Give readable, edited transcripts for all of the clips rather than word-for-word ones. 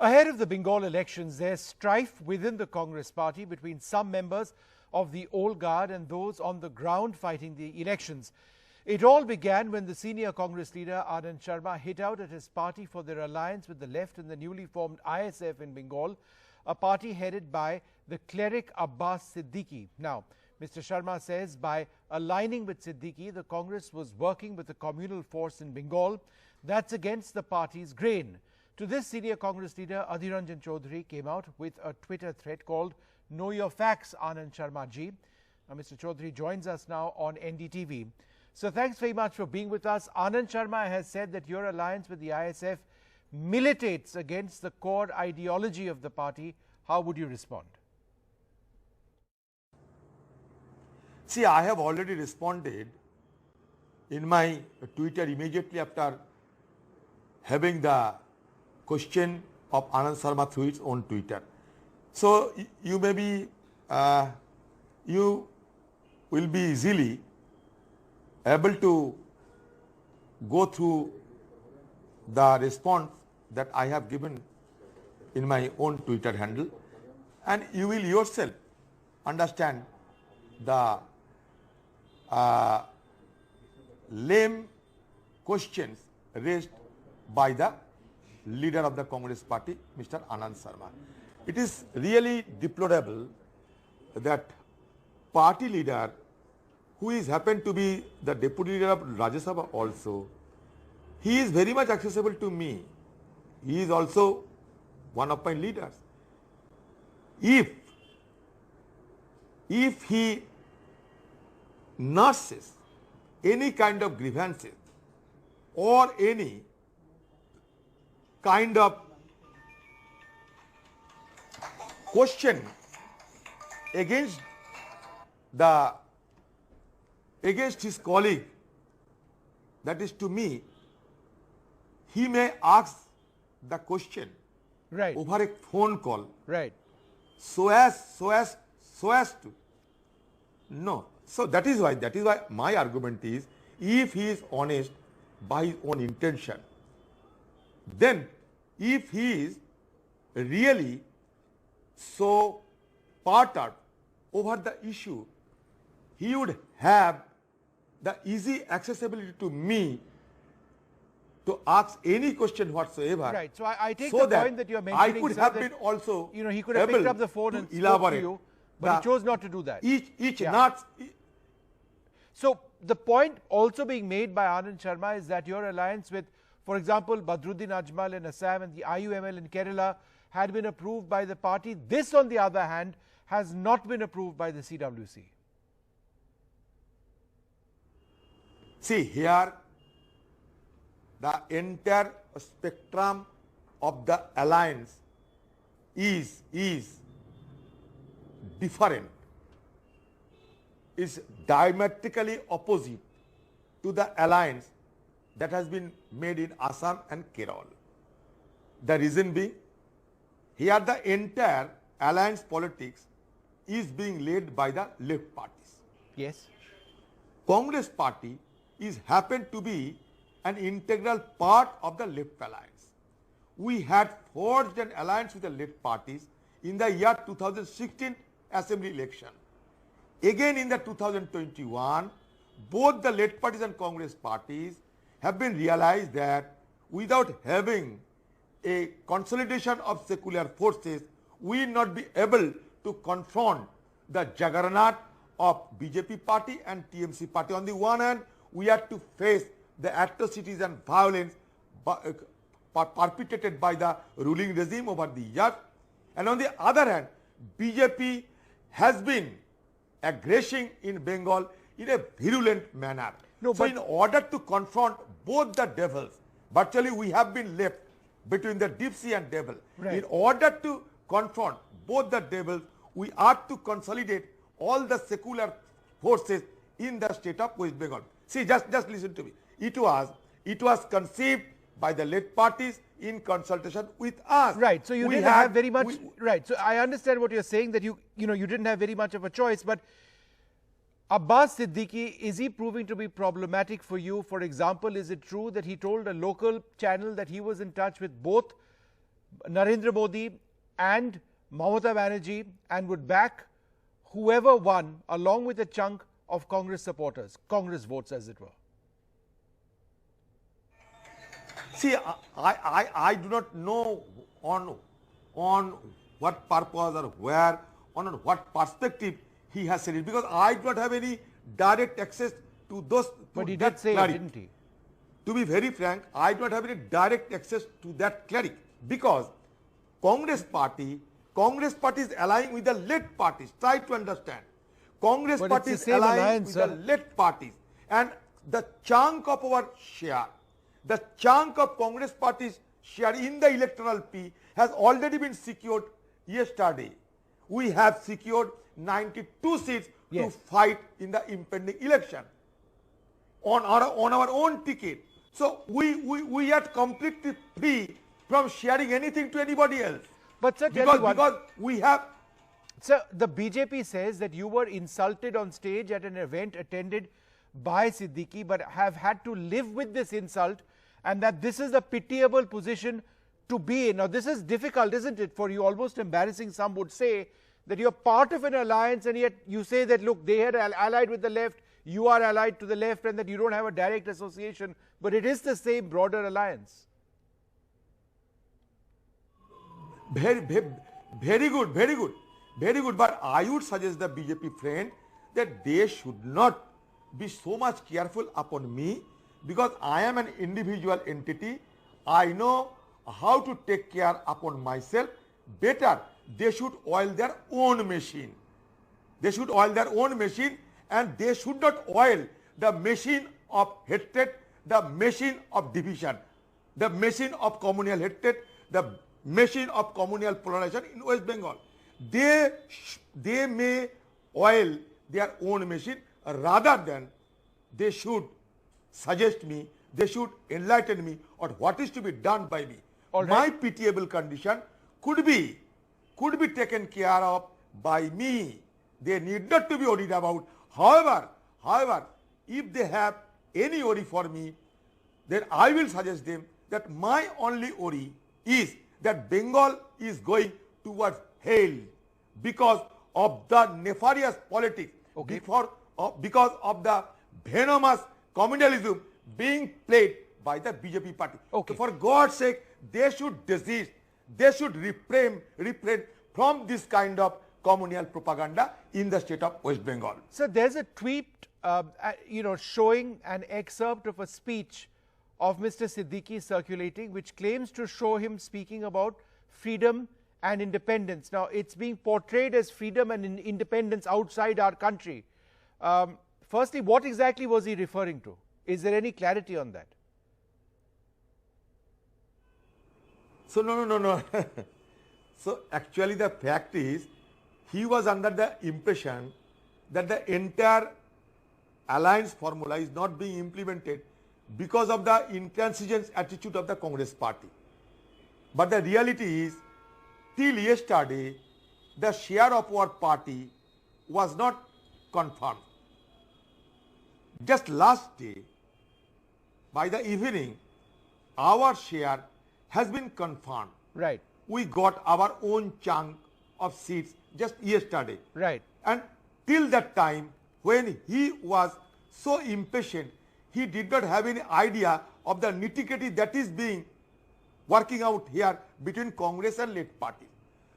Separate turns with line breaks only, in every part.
Ahead of the Bengal elections, there's strife within the Congress party between some members of the old guard and those on the ground fighting the elections. It all began when the senior Congress leader Anand Sharma hit out at his party for their alliance with the left in the newly formed ISF in Bengal, a party headed by the cleric Abbas Siddiqui. Now, Mr. Sharma says by aligning with Siddiqui, the Congress was working with the communal force in Bengal. That's against the party's grain. To this, senior Congress leader Adhir Ranjan Chaudhary came out with a Twitter thread called "Know Your Facts, Anand Sharma ji." Mr. Chaudhary joins us now on NDTV. So thanks very much for being with us. Anand Sharma has said that your alliance with the ISF militates against the core ideology of the party. How would you respond?
See, I have already responded in my Twitter immediately after having the question of Anand Sharma through its own Twitter. So you may be, you will be easily able to go through the response that I have given in my own Twitter handle, and you will yourself understand the lame questions raised by the leader of the Congress party, Mr. Anand Sharma. It is really deplorable that party leader, who is happened to be the deputy leader of Rajya Sabha also, he is very much accessible to me. He is also one of my leaders. If he nurses any kind of grievances or any kind of question against his colleague, that is to me, he may ask the question over a phone call, so as to no. So that is why my argument is, if he is honest by his own intention, then if he is really so parted over the issue, he would have the easy accessibility to me to ask any question whatsoever.
Right. So I take
so
the point that you're mentioning.
I could have been also,
he could have picked up the phone and spoke to you, but he chose not to do that. So the point also being made by Anand Sharma is that your alliance with, for example, Badruddin Ajmal in Assam and the IUML in Kerala had been approved by the party. This, on the other hand, has not been approved by the CWC.
See, here the entire spectrum of the alliance is different, is diametrically opposite to the alliance that has been made in Assam and Kerala. The reason being, here the entire alliance politics is being led by the left parties.
Yes.
Congress party is happened to be an integral part of the left alliance. We had forged an alliance with the left parties in the year 2016 assembly election. Again in the 2021, both the left parties and Congress parties have been realized that without having a consolidation of secular forces, we will not be able to confront the juggernaut of BJP party and TMC party. On the one hand, we have to face the atrocities and violence perpetrated by the ruling regime over the years, and on the other hand, BJP has been aggressing in Bengal in a virulent manner. So in order to confront both the devils, virtually we have been left between the deep sea and devil. In order to confront both the devils, we are to consolidate all the secular forces in the state of West Bengal. See, just listen to me. It was conceived by the left parties in consultation with us.
Right. So you didn't have very much. Right. So I understand what you're saying, that you didn't have very much of a choice. But Abbas Siddiqui, is he proving to be problematic for you? For example, is it true that he told a local channel that he was in touch with both Narendra Modi and Mamata Banerjee and would back whoever won, along with a chunk of Congress supporters, Congress votes as it were?
See, I do not know on what purpose or where, on what perspective he has said it, because I do not have any direct access to those.
But he did say it, didn't he?
To be very frank, I do not have any direct access to that clarity, because Congress party is allying with the led parties. Try to understand. Congress party is allying with the led parties, and the chunk of our share, the chunk of Congress party's share in the electoral P has already been secured yesterday. We have secured 92 seats to fight in the impending election on our own ticket. So we are completely free from sharing anything to anybody else.
But sir,
because we have.
Sir, the BJP says that you were insulted on stage at an event attended by Siddiqui, but have had to live with this insult, and that this is a pitiable position to be in. Now, this is difficult, isn't it, for you? Almost embarrassing, some would say, that you're part of an alliance, and yet you say that, look, they had allied with the left, you are allied to the left, and that you don't have a direct association, but it is the same broader alliance.
Very good. But I would suggest the BJP friend that they should not be so much careful upon me, because I am an individual entity. I know how to take care upon myself. Better, they should oil their own machine. They should oil their own machine, and they should not oil the machine of hatred, the machine of division, the machine of communal hatred, the machine of communal polarization in West Bengal. They may oil their own machine, rather than they should suggest me, they should enlighten me on what is to be done by me.
Right.
My pitiable condition could be taken care of by me. They need not to be worried about. However, if they have any worry for me, then I will suggest them that my only worry is that Bengal is going towards hell because of the nefarious politics, because of the venomous communalism being played by the BJP party. So for God's sake, they should desist. They should refrain from this kind of communal propaganda in the state of West Bengal.
So there's a tweet, showing an excerpt of a speech of Mr. Siddiqui circulating, which claims to show him speaking about freedom and independence. Now, it's being portrayed as freedom and independence outside our country. Firstly, what exactly was he referring to? Is there any clarity on that?
So, no. So, actually the fact is, he was under the impression that the entire alliance formula is not being implemented because of the intransigent attitude of the Congress party. But the reality is, till yesterday, the share of our party was not confirmed. Just last day, by the evening, our share has been confirmed.
Right.
We got our own chunk of seats just yesterday.
Right.
And till that time, when he was so impatient, he did not have any idea of the nitty-gritty that is being working out here between Congress and led party.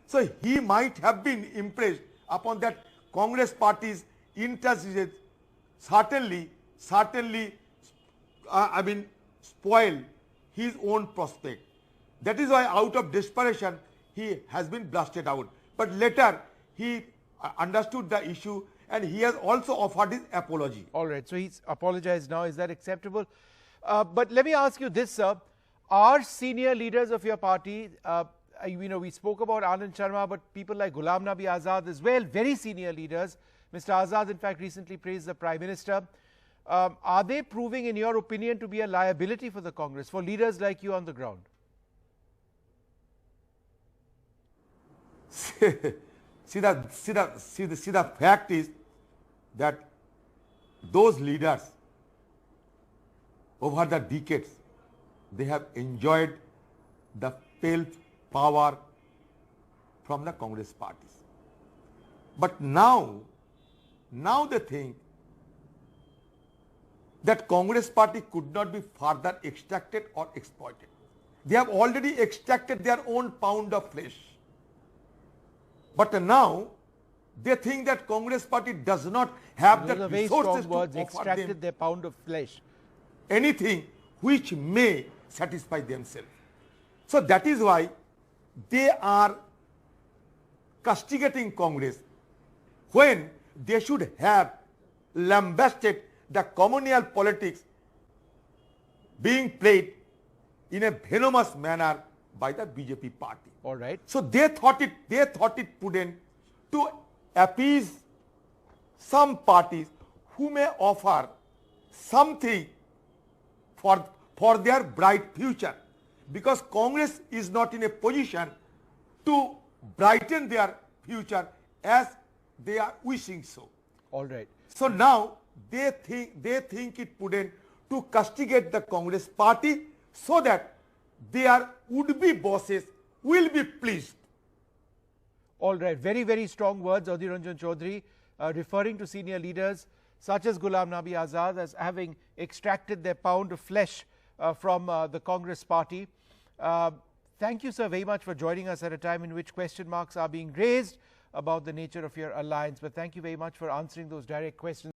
So he might have been impressed upon that Congress party's intransigence certainly spoil his own prospect. That is why out of desperation he has been blasted out. But later he understood the issue and he has also offered his apology.
All right, so he's apologized now. Is that acceptable? But let me ask you this, sir. Are senior leaders of your party, we spoke about Anand Sharma, but people like Ghulam Nabi Azad as well, very senior leaders. Mr. Azad, in fact, recently praised the Prime Minister. Are they proving, in your opinion, to be a liability for the Congress, for leaders like you on the ground?
See, the fact is that those leaders over the decades, they have enjoyed the power from the Congress parties. But now they think that Congress party could not be further extracted or exploited. They have already extracted their own pound of flesh. But now they think that Congress party does not have the resources to offer
extracted
them
their pound of flesh.
Anything which may satisfy themselves. So that is why they are castigating Congress when they should have lambasted the communal politics being played in a venomous manner by the BJP party.
All right.
So they thought it prudent to appease some parties who may offer something for their bright future, because Congress is not in a position to brighten their future as they are wishing so.
All right.
So now they think it prudent to castigate the Congress party so that their would-be bosses will be pleased.
All right. Very, very strong words, Adhir Ranjan Chaudhary, referring to senior leaders such as Ghulam Nabi Azad as having extracted their pound of flesh from the Congress party. Thank you, sir, very much for joining us at a time in which question marks are being raised about the nature of your alliance. But thank you very much for answering those direct questions.